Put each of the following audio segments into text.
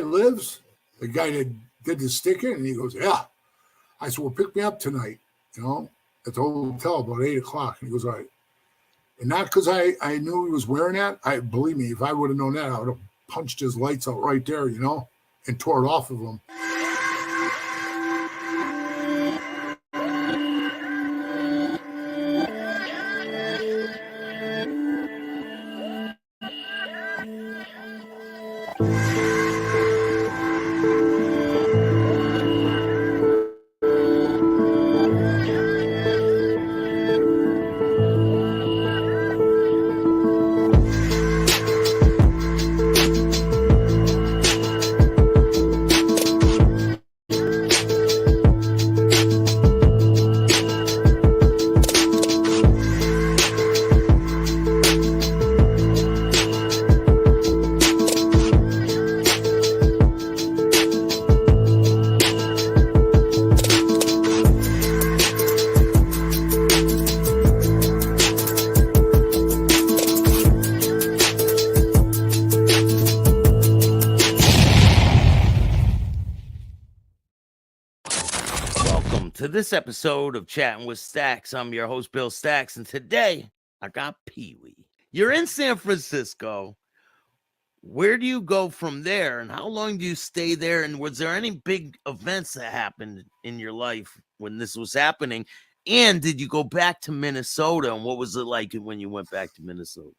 lives? The guy that did the sticking? And he goes, yeah. I said, well, pick me up tonight, at the hotel about 8 o'clock. And he goes, all right. And not because I knew he was wearing that. Believe me, if I would have known that, I would have punched his lights out right there, and tore it off of him. To this episode of Chatting with Staxx. I'm your host, Bill Staxx, and today I got PeeWee. You're in San Francisco. Where do you go from there, and how long do you stay there? And was there any big events that happened in your life when this was happening? And did you go back to Minnesota, and what was it like when you went back to Minnesota?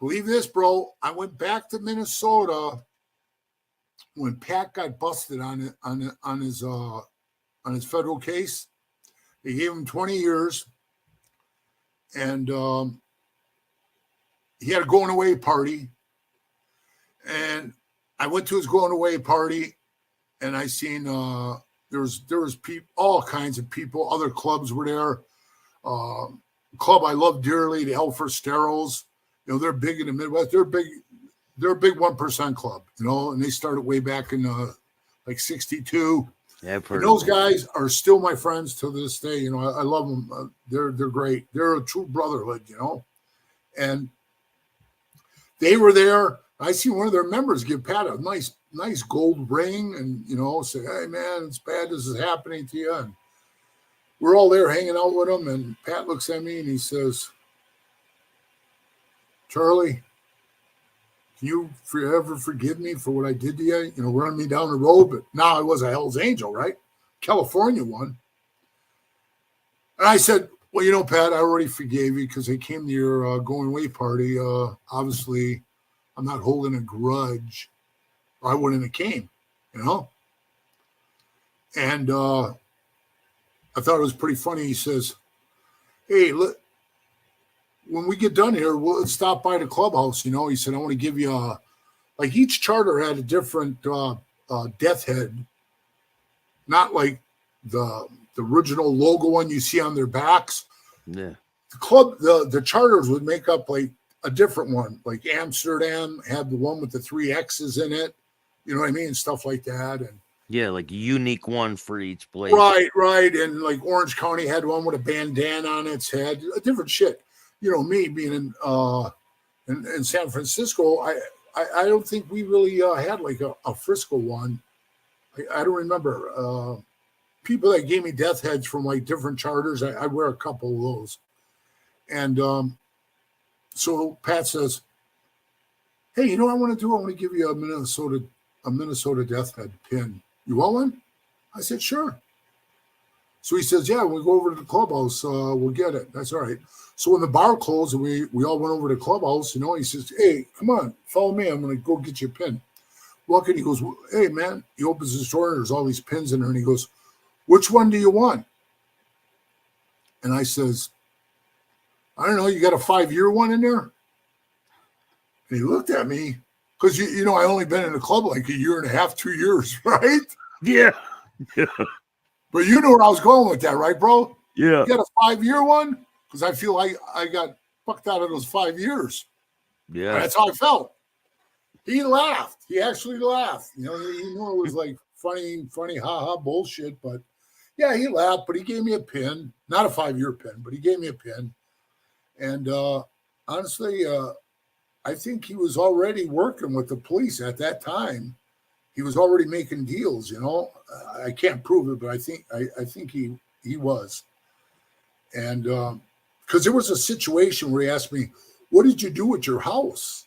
Believe this, bro. I went back to Minnesota when Pat got busted on his federal case. They gave him 20 years, and he had a going away party. And I went to his going away party, and I seen there was people, all kinds of people. Other clubs were there. Club I love dearly, the Hell for Sterols. They're big in the Midwest. They're a big 1% club. And they started way back in like 62. Yeah, those guys are still my friends to this day. I love them. They're great. They're a true brotherhood, And they were there. I see one of their members give Pat a nice gold ring and, say, hey, man, it's bad this is happening to you. And we're all there hanging out with him. And Pat looks at me and he says, Charlie, can you ever forgive me for what I did to you? Running me down the road. But now I was a Hell's Angel, right? California one. And I said, well, Pat, I already forgave you because I came to your going away party. Obviously, I'm not holding a grudge, or I wouldn't have came, And I thought it was pretty funny. He says, hey, look, when we get done here, we'll stop by the clubhouse. He said, I want to give you like each charter had a different death head, not like the original logo one you see on their backs. Yeah. The club, the charters would make up like a different one. Like Amsterdam had the one with the 3 X's in it. You know what I mean? Stuff like that. And yeah, like a unique one for each place. Right. And like Orange County had one with a bandana on its head, a different shit. Me being in San Francisco, I don't think we really had like a Frisco one. I don't remember. People that gave me death heads from like different charters, I wear a couple of those. And so Pat says, hey, you know what I want to do? I want to give you a Minnesota death head pin. You want one? I said, sure. So he says, yeah, when we go over to the clubhouse, we'll get it. That's all right. So when the bar closed and we all went over to the clubhouse, he says, hey, come on, follow me. I'm going to go get you a pin. Walk in, he goes, hey, man. He opens his drawer and there's all these pins in there. And he goes, which one do you want? And I says, I don't know. You got a 5-year one in there? And he looked at me because, I only been in the club like 1.5 years, 2 years, right? Yeah. But you know where I was going with that, right, bro? Yeah. You got a 5-year one? Because I feel like I got fucked out of those 5 years. Yeah. And that's how I felt. He laughed. He actually laughed. He knew it was like funny, haha bullshit. But yeah, he laughed, but he gave me a pin. Not a 5-year pin, but he gave me a pin. And honestly, I think he was already working with the police at that time. he was already making deals. I can't prove it, but I think he was. And because there was a situation where he asked me, "What did you do with your house?"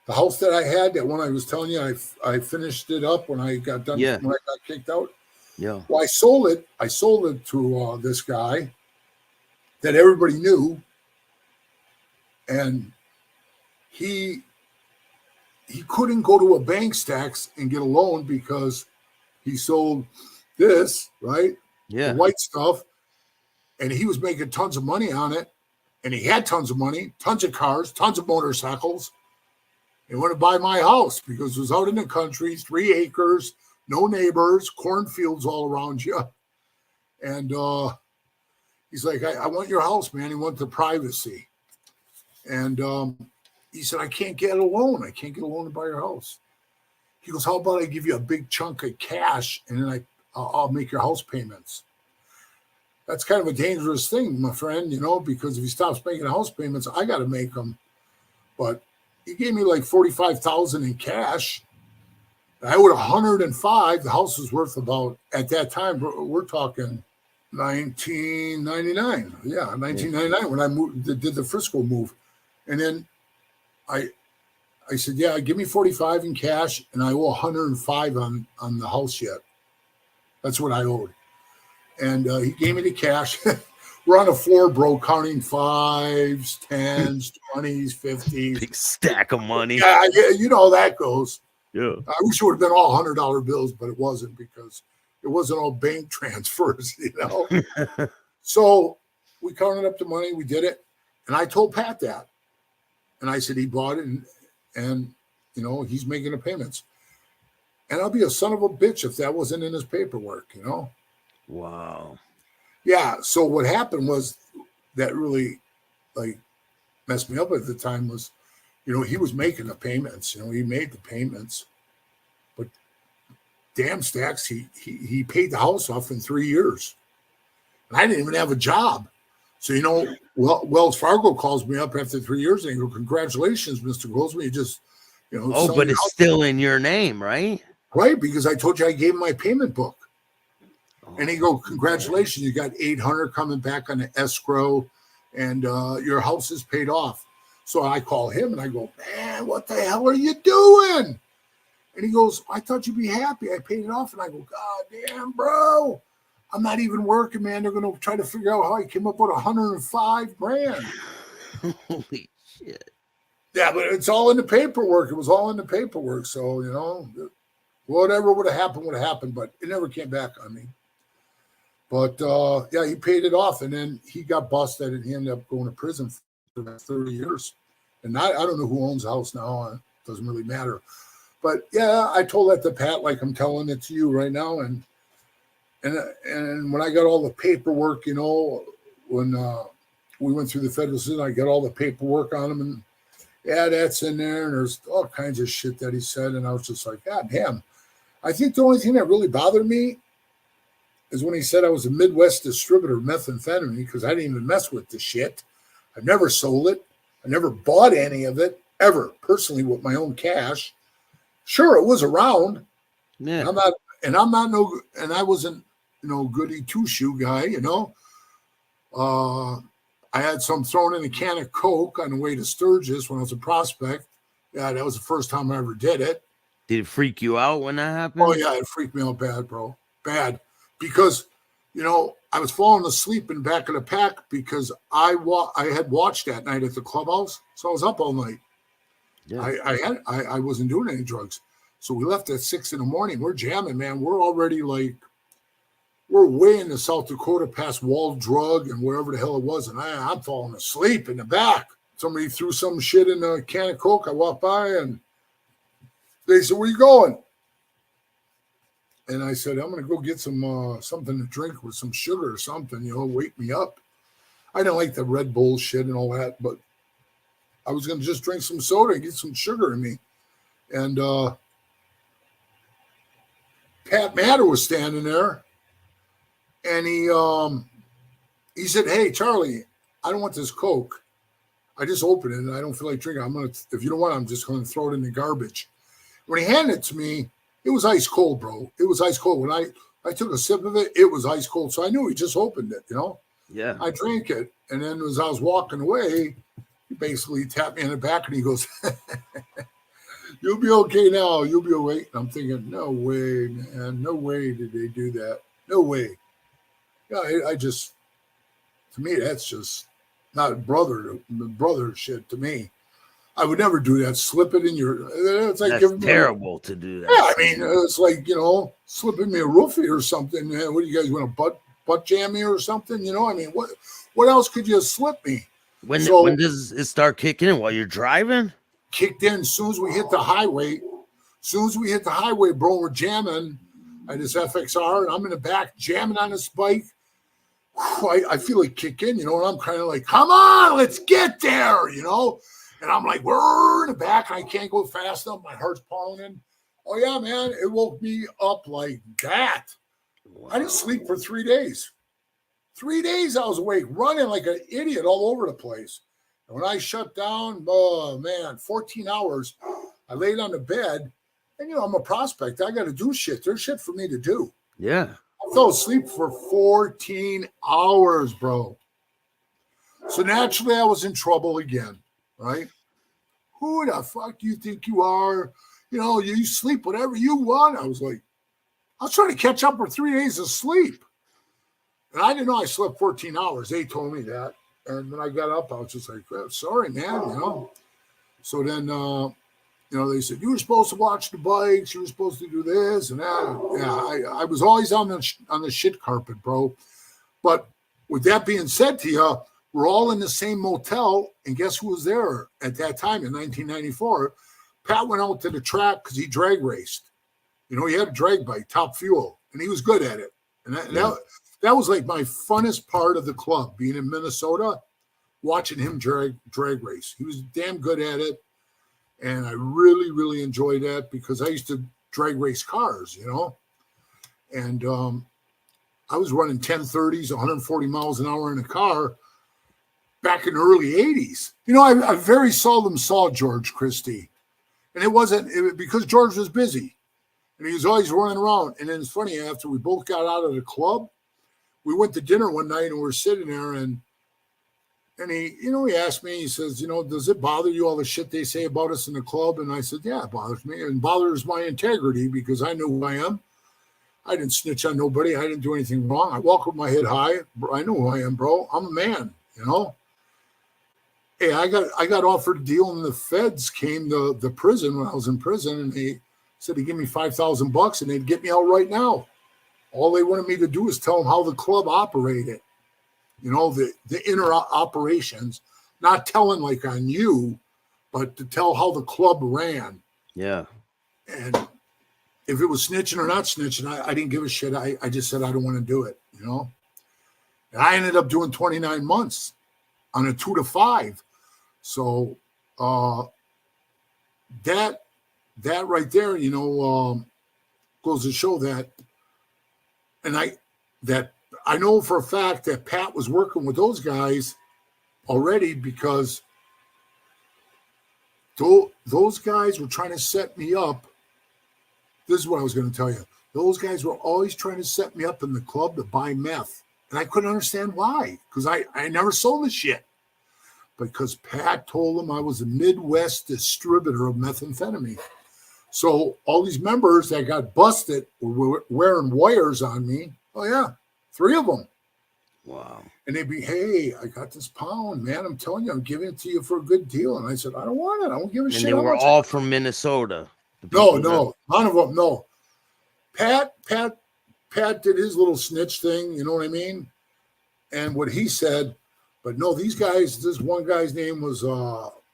The house that I had, that one I was telling you, I finished it up when I got done, Yeah. when I got kicked out. Yeah. Well, I sold it. I sold it to this guy that everybody knew, and he couldn't go to a bank, Staxx, and get a loan because he sold this, right? Yeah. The white stuff, and he was making tons of money on it, and he had tons of money, tons of cars, tons of motorcycles. He wanted to buy my house because it was out in the country, 3 acres, no neighbors, cornfields all around you. And he's like, I want your house, man. He wanted the privacy. And he said, I can't get a loan. I can't get a loan to buy your house. He goes, how about I give you a big chunk of cash and then I'll make your house payments. That's kind of a dangerous thing, my friend, because if he stops making house payments, I got to make them. But he gave me like $45,000 in cash. I owed $105,000. The house was worth about, at that time, we're talking 1999. Yeah, 1999 when I moved, did the Frisco move. And then I said, yeah, give me 45 in cash, and I owe 105 on the house yet. That's what I owed. And he gave me the cash. We're on the floor, bro, counting 5s, 10s, 20s, 50s. Big stack of money. Yeah, you know how that goes. Yeah. I wish it would have been all $100 bills, but it wasn't because it wasn't all bank transfers, So we counted up the money. We did it. And I told Pat that. And I said, he bought it and he's making the payments. And I'll be a son of a bitch if that wasn't in his paperwork, Wow. Yeah. So what happened was that really messed me up at the time was, he was making the payments, he made the payments, but damn, Staxx, he paid the house off in 3 years. And I didn't even have a job. So, Wells Fargo calls me up after 3 years and they go, congratulations, Mr. Goldsman. You just, but it's still in your name, right? Right. Because I told you I gave him my payment book. And he go, congratulations, you got $800 coming back on the escrow and your house is paid off. So I call him and I go, man, what the hell are you doing? And he goes, I thought you'd be happy. I paid it off. And I go, God damn, bro. I'm not even working, man. They're going to try to figure out how I came up with $105,000. Holy shit. Yeah, but it's all in the paperwork. It was all in the paperwork. So, whatever would have happened, but it never came back on me. But, yeah, he paid it off, and then he got busted, and he ended up going to prison for about 30 years. And I don't know who owns the house now. It doesn't really matter. But, yeah, I told that to Pat like I'm telling it to you right now. And when I got all the paperwork, when we went through the federal system, I got all the paperwork on him. And, yeah, that's in there. And there's all kinds of shit that he said. And I was just like, God damn. I think the only thing that really bothered me is when he said I was a Midwest distributor of methamphetamine because I didn't even mess with the shit. I've never sold it. I never bought any of it ever, personally, with my own cash. Sure, it was around. Yeah. And I wasn't, goody two-shoe guy, I had some thrown in a can of Coke on the way to Sturgis when I was a prospect. Yeah, that was the first time I ever did it. Did it freak you out when that happened? Oh, yeah, it freaked me out bad, bro. Bad. Because, I was falling asleep in the back of the pack because I had watched that night at the clubhouse. So I was up all night. Yeah. I wasn't doing any drugs. So we left at 6 a.m. We're jamming, man. We're already we're way in the South Dakota past Wall Drug and wherever the hell it was. And I'm falling asleep in the back. Somebody threw some shit in a can of Coke. I walked by and they said, where you going? And I said, I'm going to go get some something to drink with some sugar or something, wake me up. I didn't like the Red Bull shit and all that, but I was going to just drink some soda and get some sugar in me. And Pat Matter was standing there, and he said, hey, Charlie, I don't want this Coke. I just opened it, and I don't feel like drinking. If you don't want it, I'm just going to throw it in the garbage. When he handed it to me, It was ice cold, bro. It was ice cold. When I took a sip of it, it was ice cold. So I knew he just opened it, you know. Yeah. I drank it. And then as I was walking away, he basically tapped me in the back and he goes, "You'll be okay now. You'll be all right." And I'm thinking, no way, man. No way did they do that. No way. Yeah, I just, to me, that's just not brother shit to me. I would never do that. Slip it in your. It's like That's giving terrible to do that. Yeah, I mean, it's like, you know, slipping me a roofie or something. What do you guys want to butt jam me or something? You know, I mean, what else could you slip me? When does it start kicking in? While you're driving? Kicked in as soon as we hit the highway. As soon as we hit the highway, bro, we're jamming. I this FXR, and I'm in the back jamming on this bike. I feel it kick in, you know, and I'm kind of like, come on, let's get there, you know. And I'm like, we're in the back, and I can't go fast enough. My heart's pounding. Oh, yeah, man. It woke me up like that. Wow. I didn't sleep for 3 days. 3 days I was awake, running like an idiot all over the place. And when I shut down, oh, man, 14 hours, I laid on the bed. And, you know, I'm a prospect. I got to do shit. There's shit for me to do. Yeah. I fell asleep for 14 hours, bro. So naturally, I was in trouble again. Right? Who the fuck do you think you are? You know, you sleep whatever you want. I was trying to catch up for 3 days of sleep. And I didn't know I slept 14 hours. They told me that. And when I got up, I was just like, oh, sorry, man, you know. So then, you know, they said, you were supposed to watch the bikes. You were supposed to do this and that. Yeah, I was always on the shit carpet, bro. But with that being said to you, we're all in the same motel, and guess who was there at that time in 1994? Pat went out to the track because he drag raced. You know, he had a drag bike, Top Fuel, and he was good at it. And that was like my funnest part of the club, being in Minnesota, watching him drag race. He was damn good at it, and I really, really enjoyed that because I used to drag race cars, you know. And I was running 1030s, 140 miles an hour in a car back in the early 80s. You know, I very seldom saw George Christie. And it wasn't because George was busy. And he was always running around. And then it's funny, after we both got out of the club, we went to dinner one night and we were sitting there and he, you know, he asked me, he says, you know, does it bother you all the shit they say about us in the club? And I said, yeah, it bothers me. And bothers my integrity because I know who I am. I didn't snitch on nobody. I didn't do anything wrong. I walk with my head high. I know who I am, bro. I'm a man, you know. Hey, I got offered a deal, and the feds came to the prison when I was in prison, and they said they'd give me $5,000 and they'd get me out right now. All they wanted me to do is tell them how the club operated, you know, the inner operations, not telling like I knew, but to tell how the club ran. Yeah. And if it was snitching or not snitching, I didn't give a shit. I just said I don't want to do it, you know. And I ended up doing 29 months on a 2 to 5. So that right there, you know, goes to show that, and I know for a fact that Pat was working with those guys already because those guys were trying to set me up. This is what I was going to tell you. Those guys were always trying to set me up in the club to buy meth, and I couldn't understand why, because I never sold the shit. Because Pat told them I was a Midwest distributor of methamphetamine. So all these members that got busted were wearing wires on me. Oh, yeah, 3 of them. Wow. And they'd be, hey, I got this pound, man. I'm telling you, I'm giving it to you for a good deal. And I said, I don't want it. I don't give a shit. And they were all from Minnesota. No, none of them, no. Pat did his little snitch thing, you know what I mean? And what he said, but no, these guys, this one guy's name was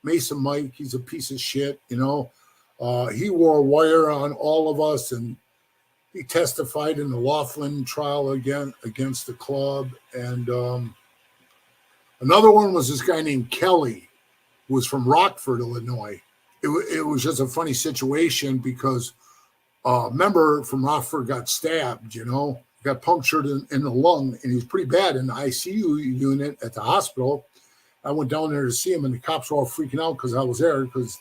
Mason Mike. He's a piece of shit, you know. He wore a wire on all of us, and he testified in the Laughlin trial against the club. And another one was this guy named Kelly, who was from Rockford, Illinois. It was just a funny situation because a member from Rockford got stabbed, you know. Got punctured in the lung, and he was pretty bad in the ICU unit at the hospital. I went down there to see him, and the cops were all freaking out because I was there because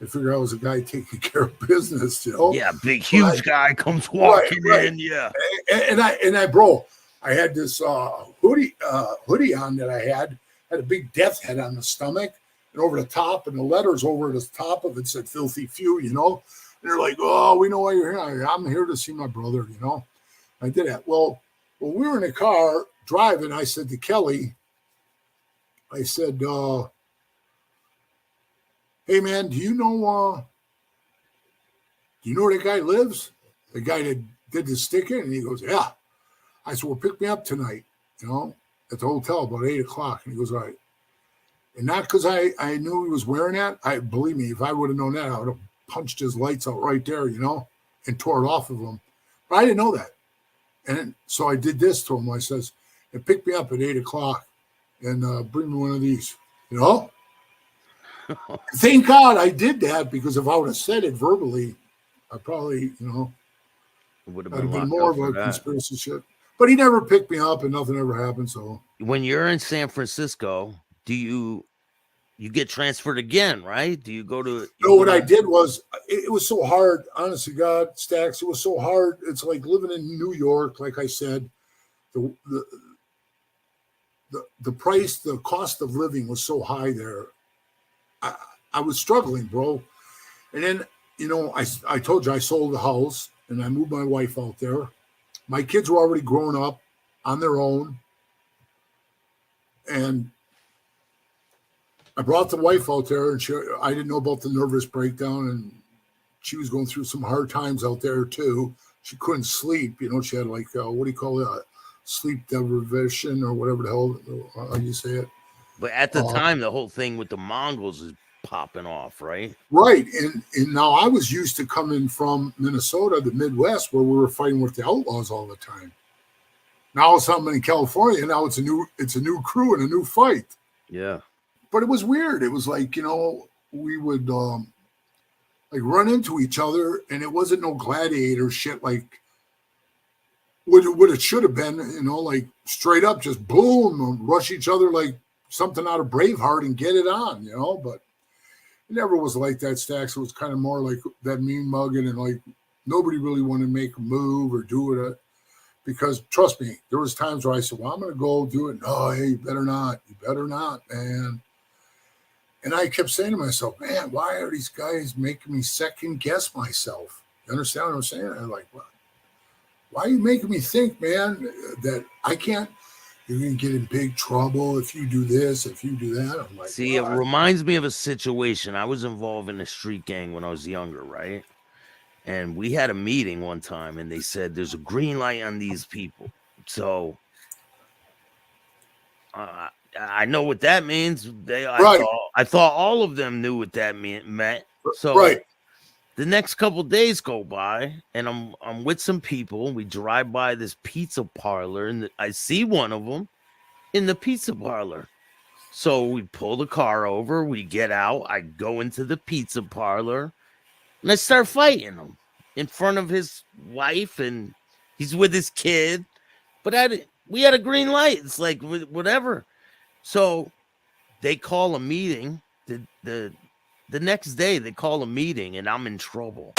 They figure I was a guy taking care of business, you know. Yeah, big huge guy comes walking in. Yeah, Bro, I had this hoodie on that I had a big death head on the stomach, and over the top, and the letters over the top of it said "Filthy Few," you know. And they're like, "Oh, we know why you're here. I'm here to see my brother," you know. I did that. Well, when we were in the car driving, I said to Kelly, I said, "Hey man, do you know where that guy lives? The guy that did the sticking?" And he goes, "Yeah." I said, "Well, pick me up tonight, you know, at the hotel about 8:00. And he goes, "All right." And not because I knew he was wearing that. Believe me, if I would have known that, I would have punched his lights out right there, you know, and tore it off of him. But I didn't know that. And so I did this to him. I says, "And pick me up at 8:00 and bring me one of these," you know. Thank God I did that, because if I would have said it verbally, I probably, you know, it would have I'd been, have been more of a conspiracy shit. But he never picked me up, and nothing ever happened. So when you're in San Francisco, do you get transferred again, right? Do you go to? No, what I did was, it was so hard. Honestly, God, Staxx, it was so hard. It's like living in New York. Like I said, the price, the cost of living was so high there. I was struggling, bro. And then, you know, I told you I sold the house and I moved my wife out there. My kids were already grown up on their own. And I brought the wife out there, and I didn't know about the nervous breakdown, and she was going through some hard times out there too. She couldn't sleep. You know, she had like, what do you call it? Sleep deprivation or whatever the hell, how you say it. But at the time, the whole thing with the Mongols is popping off, right? Right. And now I was used to coming from Minnesota, the Midwest, where we were fighting with the outlaws all the time. Now it's something in California. Now it's a new crew and a new fight. Yeah. But it was weird. It was like, you know, we would like run into each other, and it wasn't no gladiator shit like what it should have been, you know, like straight up, just boom, rush each other like something out of Braveheart and get it on, you know. But it never was like that, Staxx. It was kind of more like that mean mugging, and like nobody really wanted to make a move or do it. Because trust me, there was times where I said, "Well, I'm going to go do it." "No, hey, you better not, man." And I kept saying to myself, "Man, why are these guys making me second guess myself?" You understand what I'm saying? I'm like, "What? Why are you making me think, man, that I can't? You're going to get in big trouble if you do this, if you do that." I'm like, see, it reminds me of a situation. I was involved in a street gang when I was younger, right? And we had a meeting one time, and they said there's a green light on these people. So I know what that means. I thought all of them knew what that meant. So the next couple days go by, and I'm with some people, and we drive by this pizza parlor, and I see one of them in the pizza parlor. So we pull the car over, we get out, I go into the pizza parlor, and I start fighting him in front of his wife, and he's with his kid. But we had a green light. It's like whatever. So they call a meeting. The next day they call a meeting, and I'm in trouble.